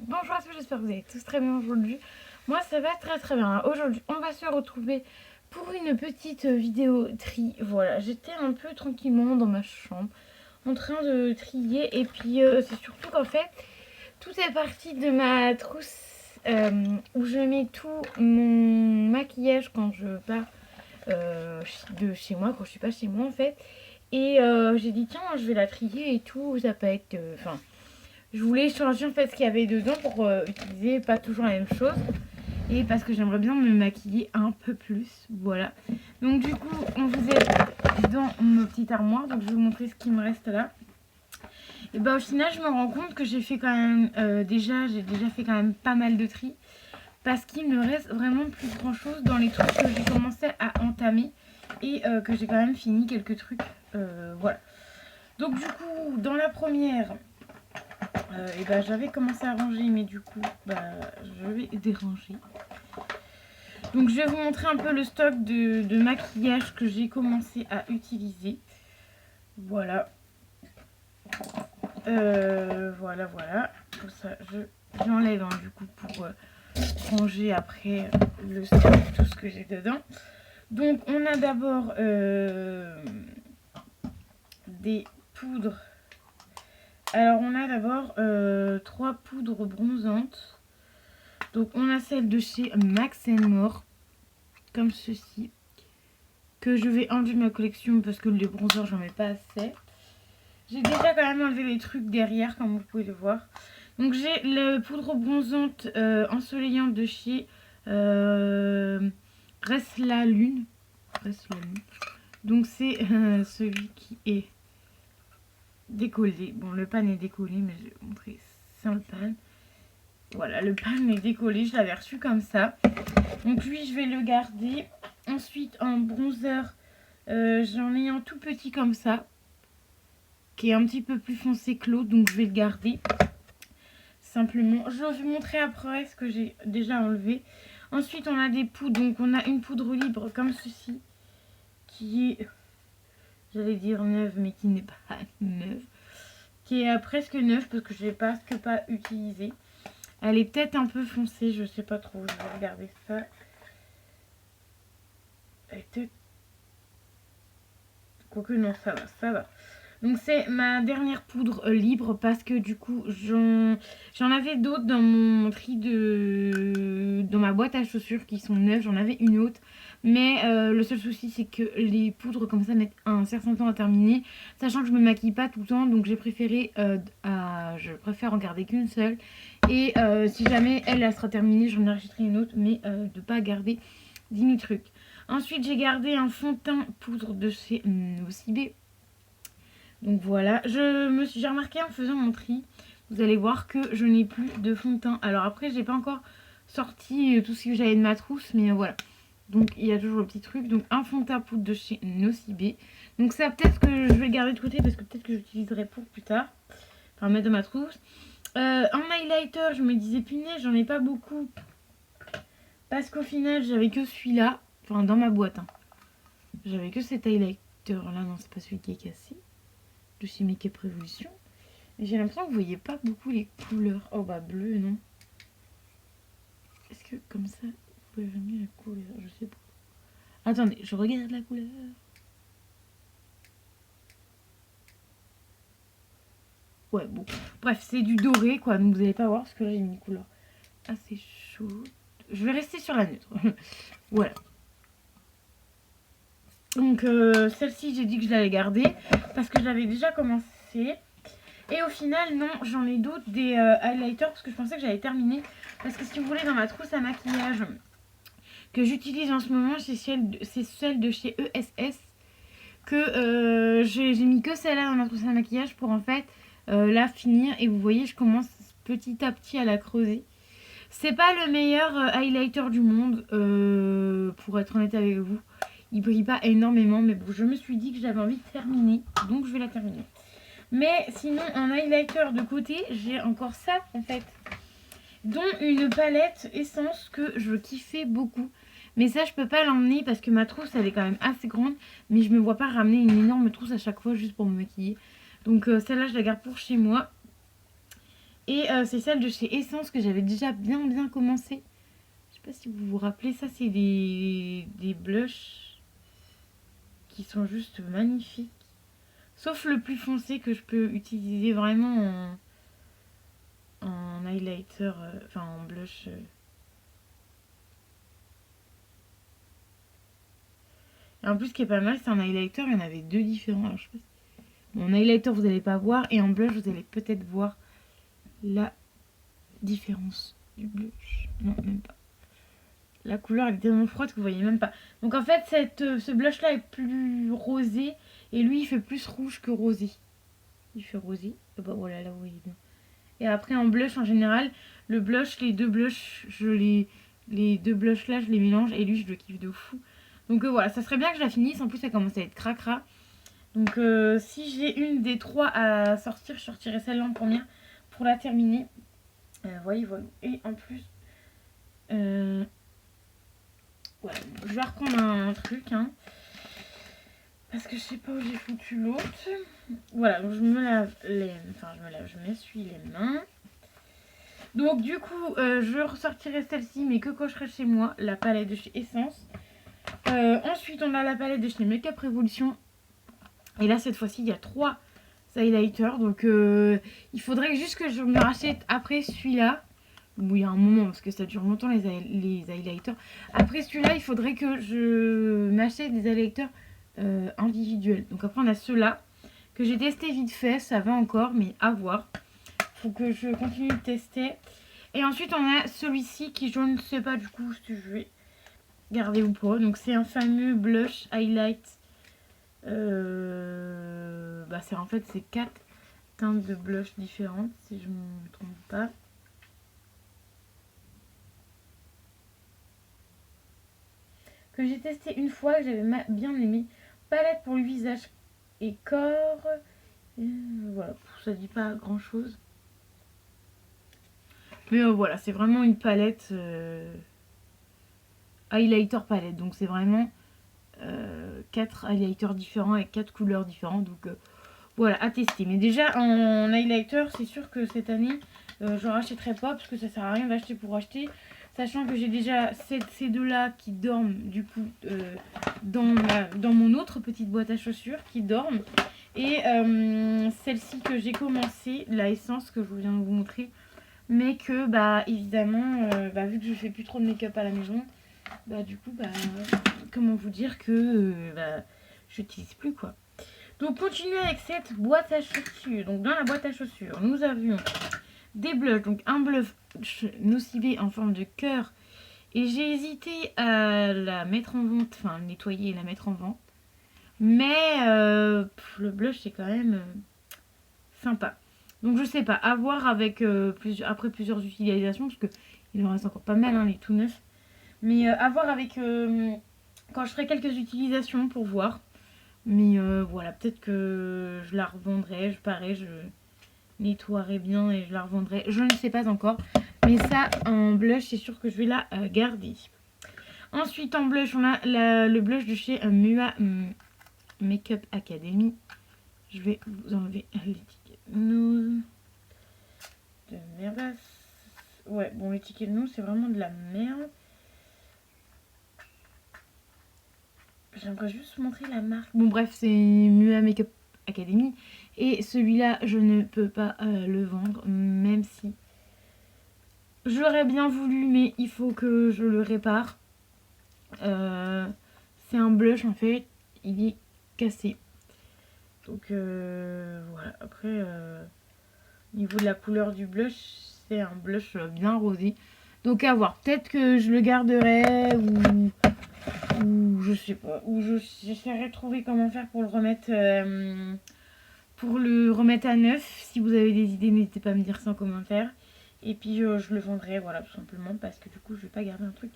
Bonjour à tous, j'espère que vous allez tous très bien aujourd'hui. Moi ça va très bien. Aujourd'hui on va se retrouver pour une petite vidéo tri. Voilà, j'étais un peu tranquillement dans ma chambre en train de trier. Et puis c'est surtout qu'en fait tout est parti de ma trousse où je mets tout mon maquillage quand je pars de chez moi, quand je suis pas chez moi en fait. Et j'ai dit tiens je vais la trier et tout, ça peut être... je voulais changer en fait ce qu'il y avait dedans pour utiliser pas toujours la même chose. Et parce que j'aimerais bien me maquiller un peu plus. Voilà. Donc du coup, on vous est dans ma petite armoire. Donc je vais vous montrer ce qui me reste là. Et bah au final, je me rends compte que j'ai fait quand même j'ai déjà fait quand même pas mal de tri. Parce qu'il me reste vraiment plus grand chose dans les trucs que j'ai commencé à entamer. Et que j'ai quand même fini quelques trucs. Voilà. Donc du coup, dans la première... et bah j'avais commencé à ranger, mais du coup je vais déranger. Donc je vais vous montrer un peu le stock de maquillage que j'ai commencé à utiliser. Voilà. Voilà. Pour ça j'enlève du coup pour ranger après le stock, tout ce que j'ai dedans. Donc on a d'abord des poudres. Alors on a d'abord 3 poudres bronzantes. Donc on a celle de chez Max More, comme ceci, que je vais enlever de ma collection parce que les bronzers j'en mets pas assez. J'ai déjà quand même enlevé les trucs derrière comme vous pouvez le voir. Donc j'ai la poudre bronzante ensoleillante de chez Reste la Lune. Donc c'est celui qui est décollé. Bon, le pan est décollé, mais je vais vous montrer sans le pan. Voilà, le pan est décollé, je l'avais reçu comme ça. Donc lui, je vais le garder. Ensuite, en bronzer, j'en ai un tout petit comme ça, qui est un petit peu plus foncé que l'autre, donc je vais le garder. Simplement, je vais vous montrer après ce que j'ai déjà enlevé. Ensuite, on a des poudres. Donc on a une poudre libre comme ceci, qui est, j'allais dire neuve, mais qui n'est pas neuve. Qui est presque neuve, parce que je l'ai presque pas utilisée. Elle est peut-être un peu foncée, je sais pas trop, je vais regarder ça. Elle est peut-être... Quoique non, ça va. Donc c'est ma dernière poudre libre parce que du coup j'en avais d'autres dans mon tri dans ma boîte à chaussures qui sont neuves. J'en avais une autre, mais le seul souci c'est que les poudres comme ça mettent un certain temps à terminer, sachant que je me maquille pas tout le temps, donc j'ai préféré je préfère en garder qu'une seule. Et si jamais elle sera terminée, j'en achèterai une autre, mais de pas garder 10 000 trucs. Ensuite j'ai gardé un fond de teint poudre de chez Nocibé. Donc voilà, j'ai remarqué en faisant mon tri, vous allez voir que je n'ai plus de fond de teint. Alors après, j'ai pas encore sorti tout ce que j'avais de ma trousse, mais voilà. Donc il y a toujours le petit truc. Donc un fond de teint poudre de chez Nocibé. Donc ça, peut-être que je vais le garder de côté parce que peut-être que j'utiliserai pour plus tard. Enfin, mettre dans ma trousse. En highlighter, je me disais, punaise, j'en ai pas beaucoup. Parce qu'au final, j'avais que celui-là. Enfin, dans ma boîte. J'avais que cet highlighter-là. Non, c'est pas celui qui est cassé. De chez Make Up Revolution. J'ai l'impression que vous voyez pas beaucoup les couleurs. Oh bah bleu, non. Est-ce que comme ça, vous pouvez mieux la couleur? Je sais pas. Attendez, je regarde la couleur. Ouais, bon. Bref, c'est du doré, quoi. Donc vous allez pas voir parce que là, j'ai une couleur assez chaude. Je vais rester sur la neutre. Voilà. Donc celle-ci, j'ai dit que je l'allais garder parce que j'avais déjà commencé. Et au final, non, j'en ai d'autres, des highlighters, parce que je pensais que j'avais terminé. Parce que si vous voulez, dans ma trousse à maquillage que j'utilise en ce moment, c'est celle de chez ESS. Que j'ai mis que celle-là dans ma trousse à maquillage pour en fait la finir. Et vous voyez, je commence petit à petit à la creuser. C'est pas le meilleur highlighter du monde, pour être honnête avec vous. Il brille pas énormément, mais bon, je me suis dit que j'avais envie de terminer, donc je vais la terminer. Mais sinon, en highlighter de côté, j'ai encore ça en fait. Dont une palette essence que je kiffais beaucoup. Mais ça, je peux pas l'emmener parce que ma trousse, elle est quand même assez grande. Mais je me vois pas ramener une énorme trousse à chaque fois juste pour me maquiller. Donc celle-là, je la garde pour chez moi. Et c'est celle de chez Essence que j'avais déjà bien commencé. Je sais pas si vous vous rappelez, ça c'est des blushs qui sont juste magnifiques. Sauf le plus foncé que je peux utiliser vraiment en highlighter, enfin en blush. Et en plus, ce qui est pas mal, c'est un highlighter, il y en avait deux différents. Alors, je sais pas si... En highlighter, vous n'allez pas voir, et en blush, vous allez peut-être voir la différence du blush. Non, même pas. La couleur elle est tellement froide que vous voyez même pas. Donc en fait, ce blush là est plus rosé, et lui il fait plus rouge que rosé. Il fait rosé. Et bah voilà, là vous voyez bien. Et après en blush en général, le blush, les deux blushs, les deux blushs là, je les mélange, et lui je le kiffe de fou. Donc voilà, ça serait bien que je la finisse. En plus, ça commence à être cracra. Donc si j'ai une des trois à sortir, je sortirai celle-là en première pour la terminer. Voyez. Et en plus, ouais, je vais reprendre un truc, hein, parce que je sais pas où j'ai foutu l'autre. Voilà, donc je me lave les... Enfin, je m'essuie les mains. Donc du coup, je ressortirai celle-ci, mais que cocherai chez moi, la palette de chez Essence. Ensuite, on a la palette de chez Makeup Revolution. Et là, cette fois-ci, il y a 3 highlighters. Donc, il faudrait juste que je me rachète après celui-là. Bon, il y a un moment, parce que ça dure longtemps les highlighters. Après celui-là, il faudrait que je m'achète des highlighters individuels. Donc après, on a ceux-là que j'ai testé vite fait. Ça va encore, mais à voir. Faut que je continue de tester. Et ensuite, on a celui-ci qui, je ne sais pas du coup si je vais garder ou pas. Donc, c'est un fameux blush highlight. C'est en fait, c'est 4 teintes de blush différentes, si je ne me trompe pas. Que j'ai testé une fois, que j'avais bien aimé. Palette pour le visage et corps. Voilà, ça dit pas grand chose. Mais voilà, c'est vraiment une palette highlighter palette. Donc c'est vraiment 4 highlighters différents avec 4 couleurs différentes. Donc voilà, à tester. Mais déjà en highlighter, c'est sûr que cette année, j'en rachèterai pas parce que ça sert à rien d'acheter pour acheter. Sachant que j'ai déjà ces deux-là qui dorment du coup dans mon autre petite boîte à chaussures qui dorment. Et celle-ci que j'ai commencé, la Essence que je viens de vous montrer. Mais que évidemment, vu que je fais plus trop de make-up à la maison, du coup, comment vous dire que je n'utilise plus quoi. Donc continuez avec cette boîte à chaussures. Donc dans la boîte à chaussures, nous avions des blushs. Donc un blush Nocibé en forme de cœur. Et j'ai hésité à la mettre en vente, enfin le nettoyer et la mettre en vente. Mais le blush c'est quand même sympa. Donc je sais pas, à voir avec après plusieurs utilisations, parce que il en reste encore pas mal, hein, les tout neufs. Mais à voir avec quand je ferai quelques utilisations pour voir. Mais voilà, peut-être que je la revendrai, je nettoierai bien et je la revendrai. Je ne sais pas encore. Mais ça, en blush, c'est sûr que je vais la garder. Ensuite, en blush, on a le blush de chez Mua Makeup Academy. Je vais vous enlever l'étiquette Nude. De merde. Ouais, bon, l'étiquette Nude, c'est vraiment de la merde. J'aimerais juste vous montrer la marque. Bon, bref, c'est Mua Makeup Academy. Et celui-là, je ne peux pas le vendre, même si je l'aurais bien voulu, mais il faut que je le répare. C'est un blush, en fait, il est cassé. Donc, voilà. Après, au niveau de la couleur du blush, c'est un blush bien rosé. Donc, à voir. Peut-être que je le garderai ou je sais pas. Ou j'essaierai de trouver comment faire pour le remettre... à neuf. Si vous avez des idées, n'hésitez pas à me dire ça en commentaire. Et puis je le vendrai, voilà, tout simplement, parce que du coup je vais pas garder un truc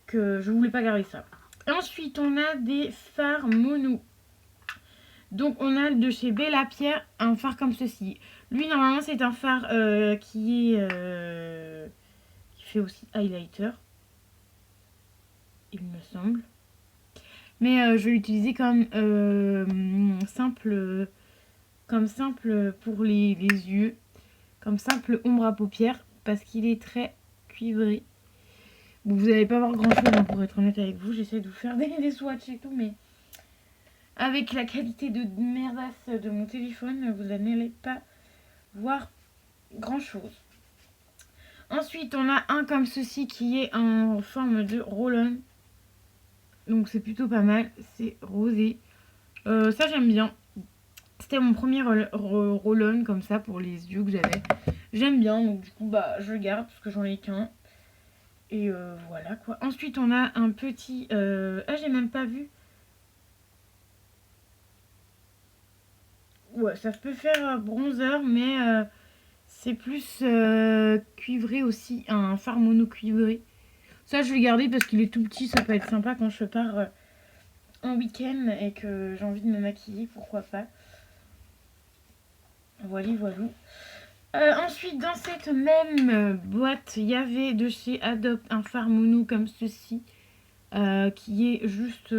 que je voulais pas garder ça. Ensuite on a des fards mono. Donc on a de chez Bella Pierre un fard comme ceci. Lui normalement c'est un fard qui fait aussi highlighter, il me semble. Mais je vais l'utiliser comme simple pour les yeux. comme simple ombre à paupières parce qu'il est très cuivré. Bon, vous n'allez pas voir grand chose hein, pour être honnête avec vous. J'essaie de vous faire des swatchs et tout, mais avec la qualité de merdasse de mon téléphone, vous n'allez pas voir grand chose. Ensuite, on a un comme ceci qui est en forme de roll-on. Donc c'est plutôt pas mal. C'est rosé. Ça j'aime bien. C'était mon premier roll-on comme ça pour les yeux que j'avais. J'aime bien. Donc du coup bah je le garde parce que j'en ai qu'un. Et voilà quoi. Ensuite on a un petit... Ah j'ai même pas vu. Ouais ça peut faire bronzer mais c'est plus cuivré aussi. Un fard mono cuivré. Ça je vais garder parce qu'il est tout petit. Ça peut être sympa quand je pars en week-end et que j'ai envie de me maquiller. Pourquoi pas. Voilà, voilà. Ensuite, dans cette même boîte, il y avait de chez Adopt un fard mono comme ceci, qui est juste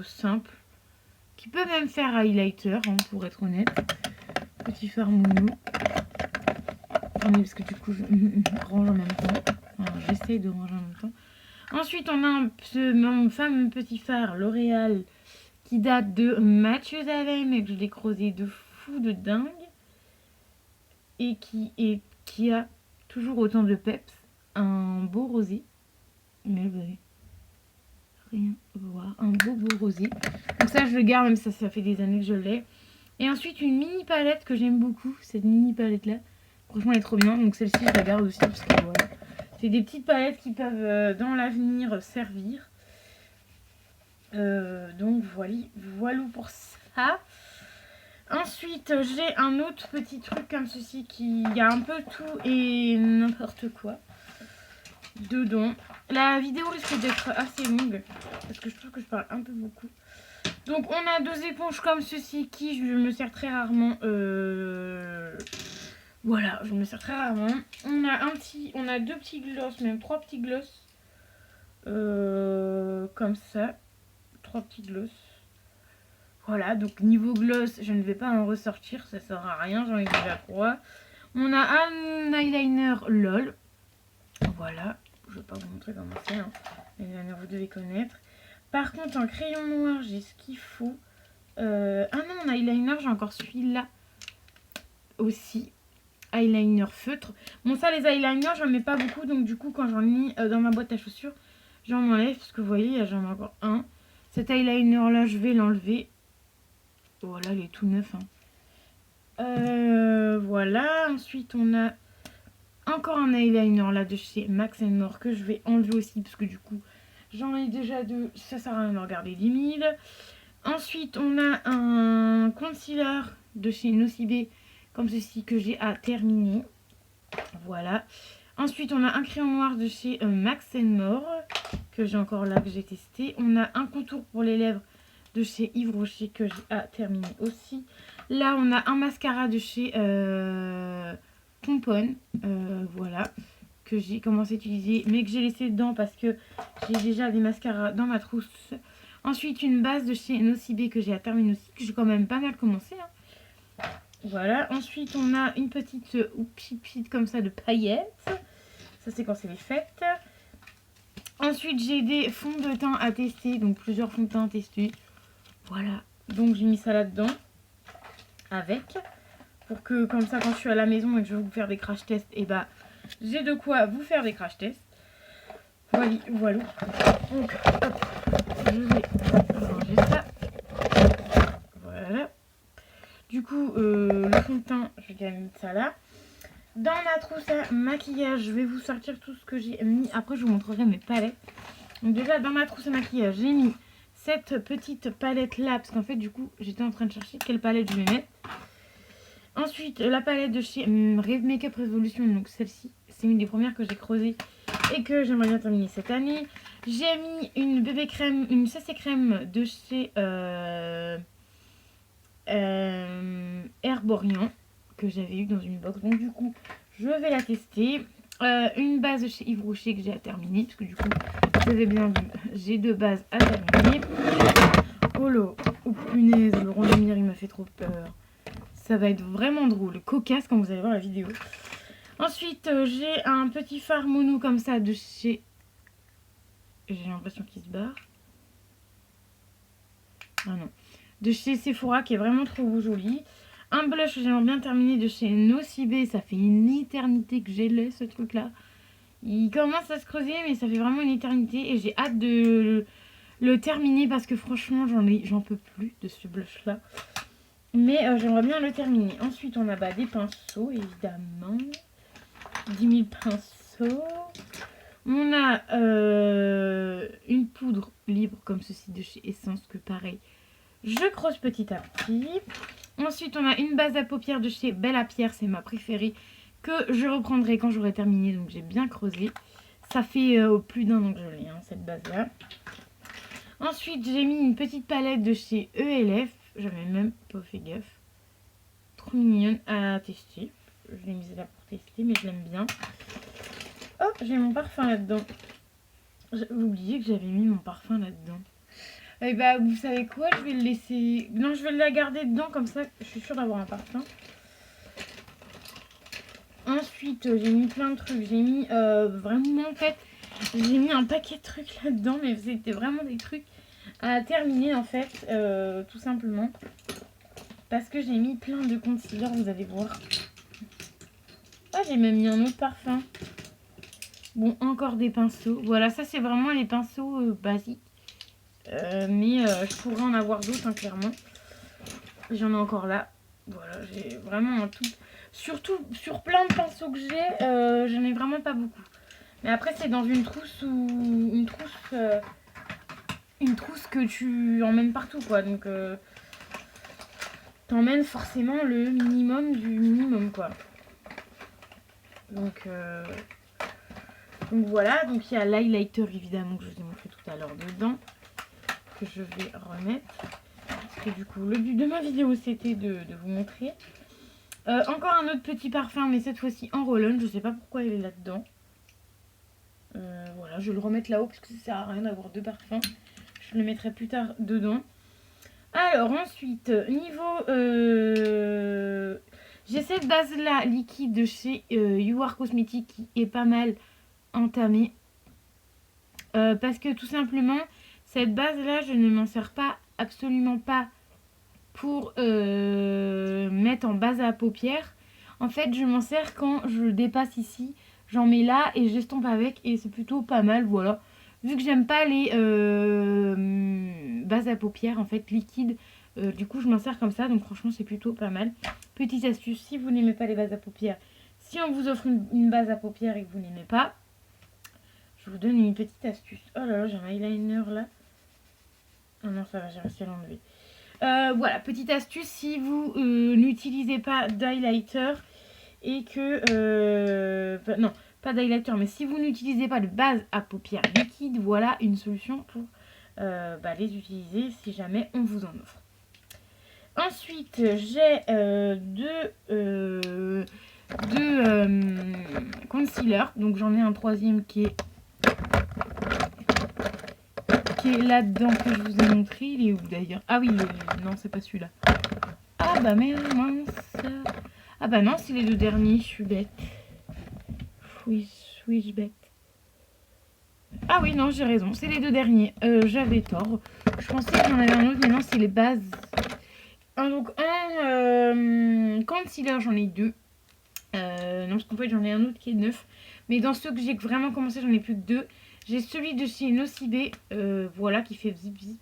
simple, qui peut même faire highlighter, hein, pour être honnête. Petit fard mono. Attendez, parce que du coup, je range en même temps. Enfin, j'essaye de ranger en même temps. Ensuite, on a mon fameux petit fard L'Oréal qui date de Mathusalem et que je l'ai creusé de fou de dingue. Et qui a toujours autant de peps. Un beau rosé. Mais vous allez rien voir. Un beau rosé. Donc ça, je le garde, même ça fait des années que je l'ai. Et ensuite, une mini palette que j'aime beaucoup. Cette mini palette-là. Franchement, elle est trop bien. Donc celle-ci, je la garde aussi. Parce que voilà. C'est des petites palettes qui peuvent, dans l'avenir, servir. Donc voilà pour ça. Ensuite, j'ai un autre petit truc comme ceci qui y a un peu tout et n'importe quoi dedans. La vidéo risque d'être assez longue parce que je trouve que je parle un peu beaucoup. Donc, on a deux éponges comme ceci qui je me sers très rarement. Voilà, je me sers très rarement. On a deux petits gloss, même trois petits gloss. Comme ça. Trois petits gloss. Voilà, donc niveau gloss, je ne vais pas en ressortir, ça sert à rien, j'en ai déjà trois. On a un eyeliner LOL. Voilà, je ne vais pas vous montrer comment c'est, hein. L'eyeliner, vous devez connaître. Par contre, en crayon noir, j'ai ce qu'il faut. Ah non, en eyeliner, j'ai encore celui-là aussi. Eyeliner feutre. Bon, ça, les eyeliners, j'en mets pas beaucoup, donc du coup, quand j'en ai dans ma boîte à chaussures, j'en enlève, parce que vous voyez, j'en ai encore un. Cet eyeliner-là, je vais l'enlever. Voilà, il est tout neuf. Hein. Voilà. Ensuite, on a encore un eyeliner là de chez Max & More que je vais enlever aussi parce que du coup, j'en ai déjà deux. Ça sert à rien de regarder 10 000. Ensuite, on a un concealer de chez Nocibé comme ceci que j'ai à terminer. Voilà. Ensuite, on a un crayon noir de chez Max & More que j'ai encore là, que j'ai testé. On a un contour pour les lèvres de chez Yves Rocher que j'ai à terminer aussi. Là, on a un mascara de chez Pomponne. Voilà. Que j'ai commencé à utiliser, mais que j'ai laissé dedans parce que j'ai déjà des mascaras dans ma trousse. Ensuite, une base de chez Nocibé que j'ai à terminer aussi, que j'ai quand même pas mal commencé. Hein. Voilà. Ensuite, on a une petite oupipite comme ça de paillettes. Ça, c'est quand c'est les fêtes. Ensuite, j'ai des fonds de teint à tester. Donc, plusieurs fonds de teint à tester. Voilà. Donc, j'ai mis ça là-dedans. Avec. Pour que, comme ça, quand je suis à la maison et que je vais vous faire des crash tests, et bah, j'ai de quoi vous faire des crash tests. Voilà. Voilà. Donc, hop. Je vais ranger ça. Voilà. Du coup, le fond de teint, je vais mettre ça là. Dans ma trousse à maquillage, je vais vous sortir tout ce que j'ai mis. Après, je vous montrerai mes palettes. Donc déjà, dans ma trousse à maquillage, j'ai mis cette petite palette là. Parce qu'en fait, du coup, j'étais en train de chercher quelle palette je vais mettre. Ensuite, la palette de chez Makeup Revolution. Donc celle-ci, c'est une des premières que j'ai creusées et que j'aimerais bien terminer cette année. J'ai mis une bébé crème, une CC crème de chez Herborian que j'avais eu dans une box. Donc du coup, je vais la tester. Une base de chez Yves Rocher que j'ai à terminer. Parce que du coup, vous avez bien vu, j'ai deux bases à terminer. Oh là, oh punaise, le rond de lumière il m'a fait trop peur. Ça va être vraiment drôle, cocasse quand vous allez voir la vidéo. Ensuite, j'ai un petit fard mono comme ça de chez... J'ai l'impression qu'il se barre. Ah non. De chez Sephora qui est vraiment trop joli. Un blush que j'aimerais bien terminer de chez Nocibé. Ça fait une éternité que j'ai ce truc-là. Il commence à se creuser, mais ça fait vraiment une éternité. Et j'ai hâte de le terminer parce que franchement, j'en peux plus de ce blush-là. Mais j'aimerais bien le terminer. Ensuite, on a des pinceaux, évidemment. 10 000 pinceaux. On a une poudre libre comme ceci de chez Essence que pareil, je creuse petit à petit. Ensuite, on a une base à paupières de chez Belle à Pierre, c'est ma préférée, que je reprendrai quand j'aurai terminé, donc j'ai bien creusé. Ça fait plus d'un an que je l'ai, cette base-là. Ensuite, j'ai mis une petite palette de chez ELF, j'avais même pas fait gaffe. Trop mignonne à tester. Je l'ai mise là pour tester, mais je l'aime bien. Oh, j'ai mon parfum là-dedans. J'ai oublié que j'avais mis mon parfum là-dedans. Et vous savez quoi, je vais le laisser... Non, je vais la garder dedans, comme ça, je suis sûre d'avoir un parfum. Ensuite, j'ai mis plein de trucs. J'ai mis vraiment, en fait, j'ai mis un paquet de trucs là-dedans, mais c'était vraiment des trucs à terminer, en fait, tout simplement. Parce que j'ai mis plein de concealers, vous allez voir. Ah, j'ai même mis un autre parfum. Bon, encore des pinceaux. Voilà, ça c'est vraiment les pinceaux basiques. Mais je pourrais en avoir d'autres, clairement. J'en ai encore là. Voilà, j'ai vraiment un tout. Surtout sur plein de pinceaux que j'ai, j'en ai vraiment pas beaucoup. Mais après, c'est dans une trousse ou une trousse que tu emmènes partout, quoi. Donc, t'emmènes forcément le minimum du minimum, quoi. Donc voilà, donc il y a l'highlighter évidemment que je vous ai montré tout à l'heure dedans, que je vais remettre. Parce que du coup, le but de ma vidéo c'était de vous montrer. Encore un autre petit parfum, mais cette fois-ci en roll-on. Je sais pas pourquoi il est là-dedans. Voilà, je vais le remettre là-haut parce que ça sert à rien d'avoir deux parfums. Je le mettrai plus tard dedans. Alors ensuite, niveau... j'ai cette base-là liquide de chez You Are Cosmetics qui est pas mal entamée. Parce que tout simplement, cette base-là, je ne m'en sers pas, absolument pas, pour mettre en base à paupières. En fait, je m'en sers quand je dépasse ici. J'en mets là et j'estompe avec et c'est plutôt pas mal, voilà. Vu que j'aime pas les bases à paupières, en fait, liquides, du coup, je m'en sers comme ça. Donc franchement, c'est plutôt pas mal. Petite astuce, si vous n'aimez pas les bases à paupières, si on vous offre une base à paupières et que vous n'aimez pas, je vous donne une petite astuce. Oh là là, j'ai un eyeliner là. Oh non, ça va, j'ai réussi à l'enlever. Voilà, petite astuce, si vous n'utilisez pas d'highlighter et que... non, pas d'highlighter, mais si vous n'utilisez pas de base à paupières liquide, voilà une solution pour les utiliser si jamais on vous en offre. Ensuite, j'ai deux concealers. Donc j'en ai un troisième qui est là-dedans que je vous ai montré. Il est où d'ailleurs? Ah oui, non, c'est pas celui-là. Ah bah mais mince. Ah bah non, c'est les deux derniers, je suis bête. Suis-je bête? Ah oui, non, j'ai raison, c'est les deux derniers. J'avais tort. Je pensais que j'en avais un autre, mais non, c'est les bases. Donc un concealer, j'en ai deux. Non, parce qu'en fait, j'en ai un autre qui est neuf. Mais dans ceux que j'ai vraiment commencé, j'en ai plus que deux. J'ai celui de chez Nocibé, voilà, qui fait zip zip.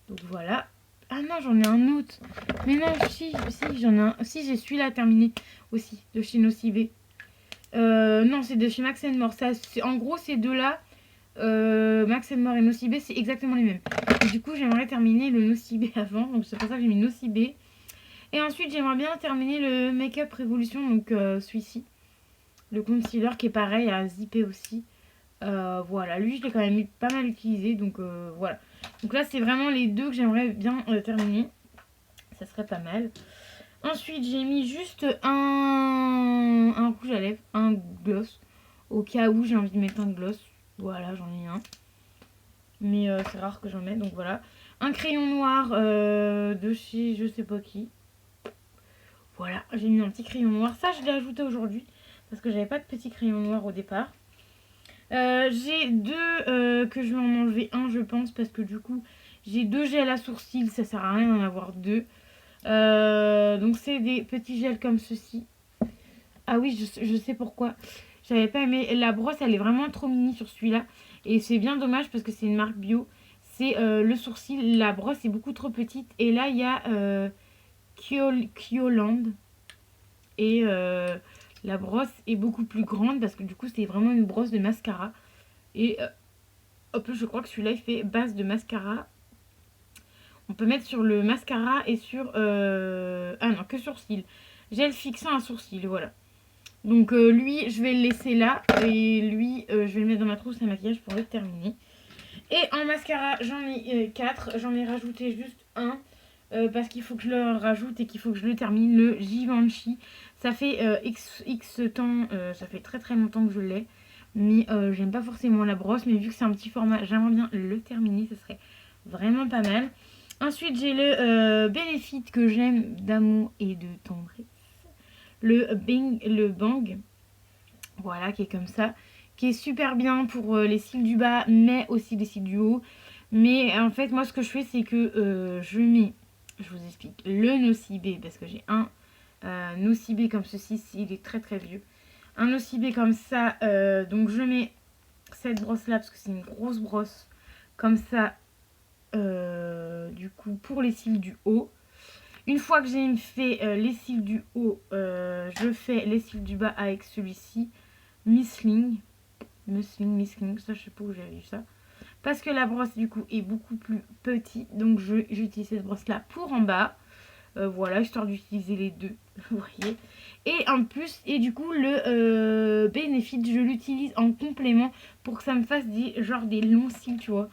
Donc voilà. Ah non, j'en ai un autre. Mais non, si j'en ai un. Si, j'ai celui-là terminé aussi, de chez Nocibé. Non, c'est de chez Max More. Ça, en gros, ces deux-là, Max More et Nocibé, c'est exactement les mêmes. Et du coup, j'aimerais terminer le Nocibé avant. Donc c'est pour ça que j'ai mis Nocibé. Et ensuite, j'aimerais bien terminer le Make-up Révolution, donc celui-ci. Le concealer qui est pareil à zipper aussi. Voilà, lui je l'ai quand même pas mal utilisé, donc voilà. Donc là c'est vraiment les deux que j'aimerais bien terminer. Ça serait pas mal. Ensuite j'ai mis juste un rouge à lèvres, un gloss. Au cas où j'ai envie de mettre un gloss. Voilà, j'en ai un. Mais c'est rare que j'en mette, donc voilà. Un crayon noir de chez je sais pas qui. Voilà, j'ai mis un petit crayon noir. Ça, je l'ai ajouté aujourd'hui parce que j'avais pas de petit crayon noir au départ. J'ai deux que je vais en enlever un, je pense, parce que du coup, j'ai deux gels à sourcils. Ça sert à rien d'en avoir deux. Donc, c'est des petits gels comme ceci. Ah oui, je sais pourquoi. J'avais pas aimé. La brosse, elle est vraiment trop mini sur celui-là. Et c'est bien dommage parce que c'est une marque bio. C'est le sourcil. La brosse est beaucoup trop petite. Et là, il y a Kyoland. Et la brosse est beaucoup plus grande parce que du coup, c'est vraiment une brosse de mascara. Et hop, je crois que celui-là, il fait base de mascara. On peut mettre sur le mascara et sur... Ah non, que sourcil. Gel fixant à sourcil, voilà. Donc lui, je vais le laisser là. Et lui, je vais le mettre dans ma trousse à maquillage pour le terminer. Et en mascara, j'en ai 4. J'en ai rajouté juste un. Parce qu'il faut que je le rajoute et qu'il faut que je le termine. Le Givenchy. Ça fait X temps. Ça fait très très longtemps que je l'ai. Mais j'aime pas forcément la brosse. Mais vu que c'est un petit format, j'aimerais bien le terminer. Ce serait vraiment pas mal. Ensuite, j'ai le Benefit que j'aime d'amour et de tendresse. Le Bang, voilà, qui est comme ça, qui est super bien pour les cils du bas, mais aussi les cils du haut. Mais en fait, moi, ce que je fais, c'est que je mets, je vous explique, le Nocibé, parce que j'ai un Nocibé comme ceci, il est très très vieux. Un Nocibé comme ça, donc je mets cette brosse-là, parce que c'est une grosse brosse, comme ça, du coup, pour les cils du haut. Une fois que j'ai fait les cils du haut, je fais les cils du bas avec celui-ci. Missling, ça je sais pas où j'ai vu ça. Parce que la brosse du coup est beaucoup plus petite. Donc j'utilise cette brosse là pour en bas. Voilà, histoire d'utiliser les deux. Vous voyez. Et en plus, et du coup le Benefit, je l'utilise en complément pour que ça me fasse des longs cils, tu vois.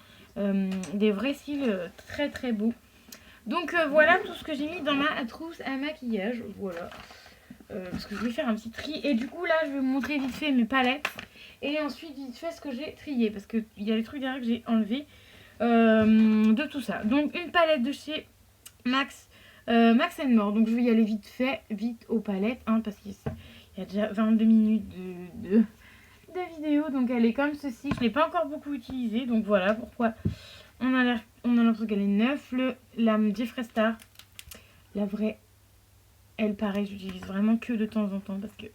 Des vrais cils très très beaux. Donc voilà tout ce que j'ai mis dans ma trousse à maquillage. Voilà. Parce que je vais faire un petit tri. Et du coup là je vais vous montrer vite fait mes palettes. Et ensuite vite fait ce que j'ai trié. Parce qu'il y a des trucs derrière que j'ai enlevé de tout ça. Donc une palette de chez Max More. Donc je vais y aller vite fait, vite aux palettes. Hein, parce qu'il y a déjà 22 minutes de vidéo. Donc elle est comme ceci. Je ne l'ai pas encore beaucoup utilisée. Donc voilà pourquoi on a l'impression qu'elle est neuve. La Jeffree Star, la vraie, elle pareil, j'utilise vraiment que de temps en temps parce que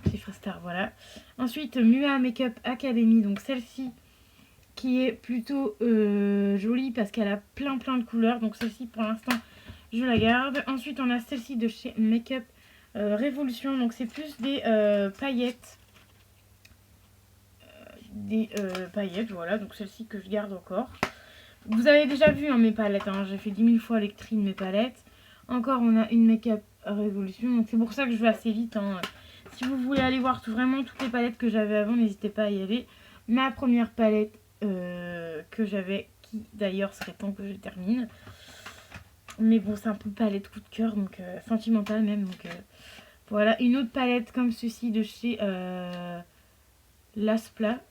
Jeffree Star, voilà. Ensuite, Mua Makeup Academy, donc celle-ci qui est plutôt jolie parce qu'elle a plein de couleurs. Donc celle-ci pour l'instant, je la garde. Ensuite, on a celle-ci de chez Makeup Révolution, donc c'est plus des paillettes. Voilà, donc celle-ci que je garde encore. Vous avez déjà vu mes palettes, hein, j'ai fait 10 000 fois les tri de mes palettes. Encore, on a une Make-up Révolution, donc c'est pour ça que je vais assez vite. Hein. Si vous voulez aller voir vraiment toutes les palettes que j'avais avant, n'hésitez pas à y aller. Ma première palette que j'avais, qui d'ailleurs serait temps que je termine. Mais bon, c'est un peu palette coup de cœur, donc sentimentale même. Donc voilà, une autre palette comme ceci de chez Laspla.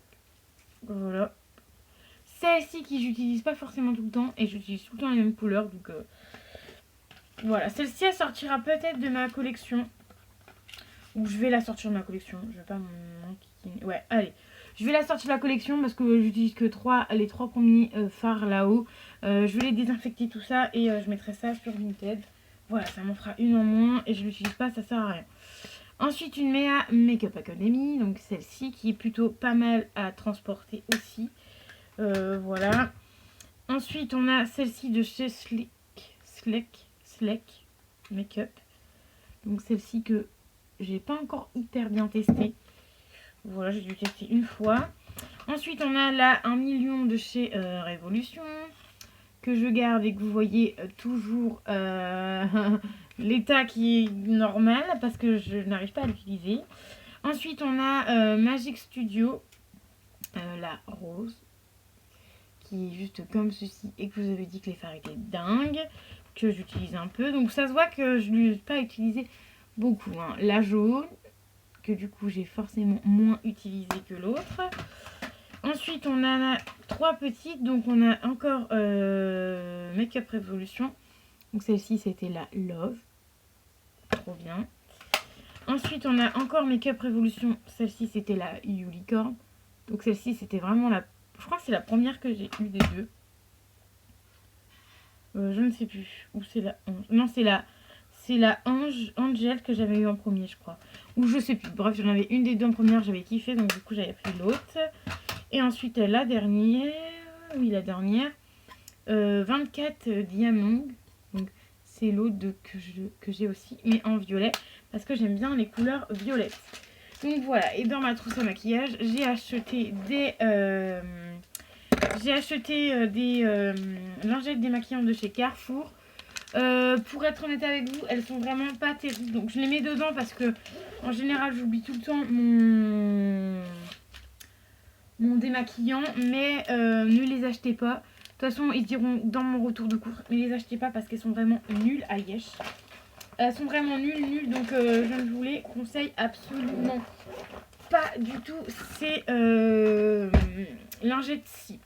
Voilà. Celle-ci qui j'utilise pas forcément tout le temps et j'utilise tout le temps les mêmes couleurs. Donc voilà, celle-ci elle sortira peut-être de ma collection. Ou je vais la sortir de ma collection. Je vais pas m'enquiquiner. Ouais, allez. Je vais la sortir de la collection parce que j'utilise que les trois premiers fards là-haut. Je vais les désinfecter tout ça et je mettrai ça sur Vinted. Voilà, ça m'en fera une en moins et je l'utilise pas, ça sert à rien. Ensuite, une Mea Makeup Academy, donc celle-ci qui est plutôt pas mal à transporter aussi. Voilà. Ensuite, on a celle-ci de chez Slack Makeup. Donc celle-ci que j'ai pas encore hyper bien testée. Voilà, j'ai dû tester une fois. Ensuite, on a la 1 million de chez Révolution. Que je garde et que vous voyez toujours l'état qui est normal. Parce que je n'arrive pas à l'utiliser. Ensuite, on a Magic Studio. La rose. Qui est juste comme ceci et que je vous avais dit que les fards étaient dingues, que j'utilise un peu. Donc ça se voit que je ne l'ai pas utilisé beaucoup. Hein. La jaune, que du coup j'ai forcément moins utilisé que l'autre. Ensuite on en a trois petites, donc on a encore Makeup Revolution. Donc celle-ci c'était la Love. trop bien. Ensuite, on a encore Make-up Révolution. Celle-ci, c'était la Unicorn. Donc celle-ci, c'était vraiment la... Je crois que c'est la première que j'ai eue des deux. Je ne sais plus. Ou c'est la 11. Non, c'est la Angel que j'avais eu en premier, je crois. Ou je sais plus. Bref, j'en avais une des deux en première, j'avais kiffé. Donc du coup, j'avais pris l'autre. Et ensuite, la dernière. Oui, la dernière. 24 Diamond. Donc c'est l'autre que j'ai aussi, mais en violet. Parce que j'aime bien les couleurs violettes. Donc voilà, et dans ma trousse à maquillage, j'ai acheté des lingettes démaquillantes de chez Carrefour. Pour être honnête avec vous, elles sont vraiment pas terribles. Donc je les mets dedans parce que en général j'oublie tout le temps mon démaquillant. Mais ne les achetez pas. De toute façon, ils diront dans mon retour de course, ne les achetez pas parce qu'elles sont vraiment nulles à yesh. Elles sont vraiment nulles, donc je ne vous les conseille absolument pas du tout ces lingettes-ci.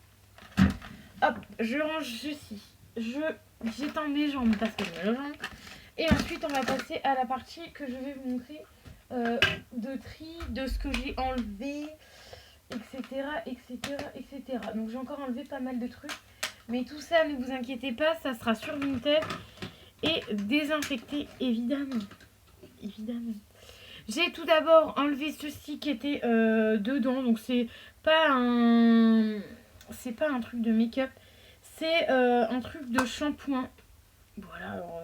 Hop, je range ceci. J'étends mes jambes parce que je me range. Et ensuite, on va passer à la partie que je vais vous montrer de tri, de ce que j'ai enlevé, etc., etc., etc. Donc j'ai encore enlevé pas mal de trucs. Mais tout ça, ne vous inquiétez pas, ça sera sur Vinted et désinfecté, évidemment. Évidemment. J'ai tout d'abord enlevé ceci qui était dedans. Donc c'est pas un truc de make-up. C'est un truc de shampoing. Voilà, alors...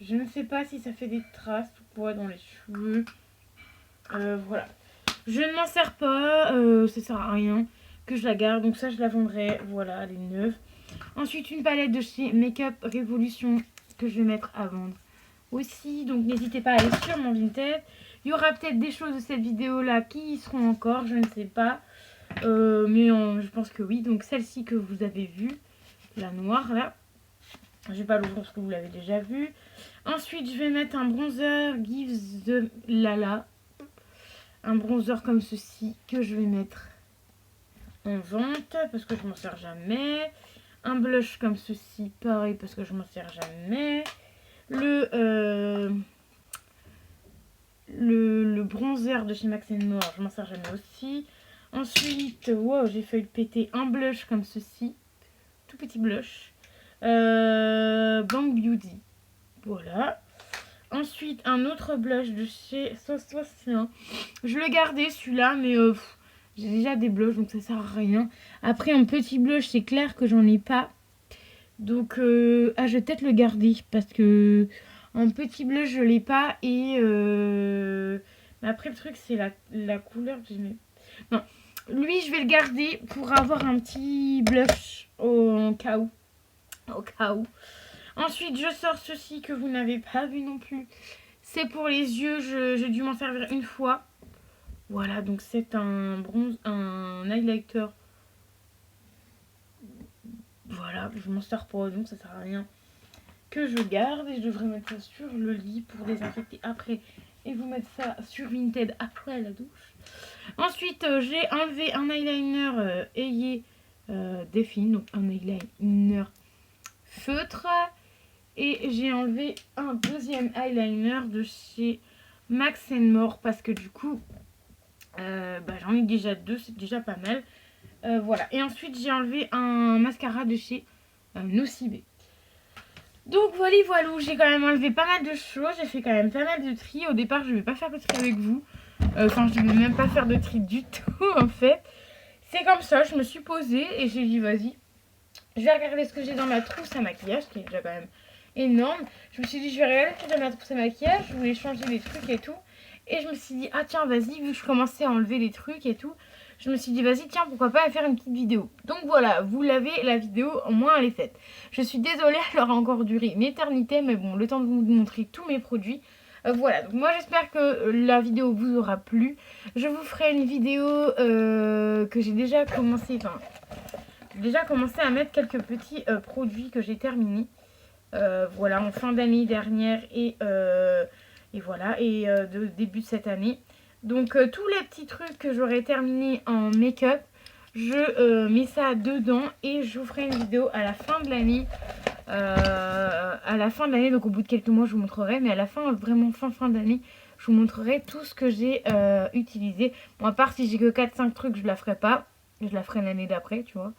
je ne sais pas si ça fait des traces ou quoi dans les cheveux. Voilà. Je ne m'en sers pas. Ça sert à rien que je la garde. Donc ça, je la vendrai. Voilà, elle est neuve. Ensuite, une palette de chez Make-up Révolution que je vais mettre à vendre aussi. Donc n'hésitez pas à aller sur mon Vinted. Il y aura peut-être des choses de cette vidéo-là qui y seront encore. Je ne sais pas. Mais je pense que oui. Donc celle-ci que vous avez vue. La noire, là. Je vais pas l'ouvrir parce que vous l'avez déjà vue. Ensuite, je vais mettre un bronzer Give the Lala. Un bronzer comme ceci que je vais mettre en vente parce que je m'en sers jamais. Un blush comme ceci, pareil parce que je m'en sers jamais. Le bronzer de chez Max More, je m'en sers jamais aussi. Ensuite, wow, j'ai failli péter un blush comme ceci. Tout petit blush. Bang Beauty. Voilà. Ensuite, un autre blush de chez Sosocien. Je l'ai gardé celui-là, mais j'ai déjà des blushs, donc ça sert à rien. Après, un petit blush, c'est clair que j'en ai pas. Donc, je vais peut-être le garder parce que un petit blush, je l'ai pas. Et mais après, le truc, c'est la couleur que j'aimais. Non, lui, je vais le garder pour avoir un petit blush au cas où. Au cas où. Ensuite, je sors ceci que vous n'avez pas vu non plus. C'est pour les yeux, j'ai dû m'en servir une fois. Voilà, donc c'est un highlighter. Voilà, je m'en sers pas, donc ça sert à rien que je garde. Et je devrais mettre ça sur le lit pour désinfecter après. Et vous mettre ça sur Vinted après la douche. Ensuite, j'ai enlevé un eyeliner Ayez Défini, donc un eyeliner feutre. Et j'ai enlevé un deuxième eyeliner de chez Max More parce que du coup, j'en ai déjà deux, c'est déjà pas mal. Voilà. Et ensuite, j'ai enlevé un mascara de chez Nocibé. Donc voilà, j'ai quand même enlevé pas mal de choses. J'ai fait quand même pas mal de tri. Au départ, je ne vais pas faire de tri avec vous. Enfin, je ne vais même pas faire de tri du tout en fait. C'est comme ça, je me suis posée et j'ai dit vas-y. Je vais regarder ce que j'ai dans ma trousse à maquillage, qui est déjà quand même énorme. Je me suis dit, je vais regarder ce que j'ai dans ma trousse à maquillage. Je voulais changer des trucs et tout. Et je me suis dit, ah tiens, vas-y, vu que je commençais à enlever des trucs et tout, je me suis dit, vas-y, tiens, pourquoi pas faire une petite vidéo. Donc voilà, vous l'avez, la vidéo, au moins elle est faite. Je suis désolée, elle aura encore duré une éternité, mais bon, le temps de vous montrer tous mes produits. Voilà, donc moi j'espère que la vidéo vous aura plu. Je vous ferai une vidéo que j'ai déjà commencé, à mettre quelques petits produits que j'ai terminés. Voilà, en fin d'année dernière et voilà, et de début de cette année. Donc tous les petits trucs que j'aurai terminés en make-up, je mets ça dedans et je vous ferai une vidéo à la fin de l'année à la fin de l'année, donc au bout de quelques mois je vous montrerai, mais à la fin, vraiment fin d'année, je vous montrerai tout ce que j'ai utilisé. Bon, à part si j'ai que 4-5 trucs, je la ferai pas, je la ferai l'année d'après, tu vois.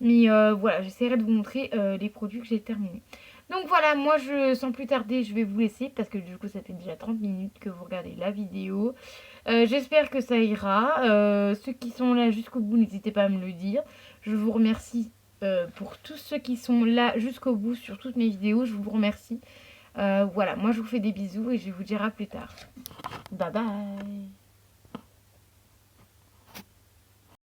Mais voilà, j'essaierai de vous montrer les produits que j'ai terminés. Donc voilà, moi sans plus tarder, je vais vous laisser parce que du coup ça fait déjà 30 minutes que vous regardez la vidéo. J'espère que ça ira. Ceux qui sont là jusqu'au bout, n'hésitez pas à me le dire. Je vous remercie pour tous ceux qui sont là jusqu'au bout sur toutes mes vidéos. Je vous remercie. Voilà, moi je vous fais des bisous et je vous dire à plus tard. Bye bye.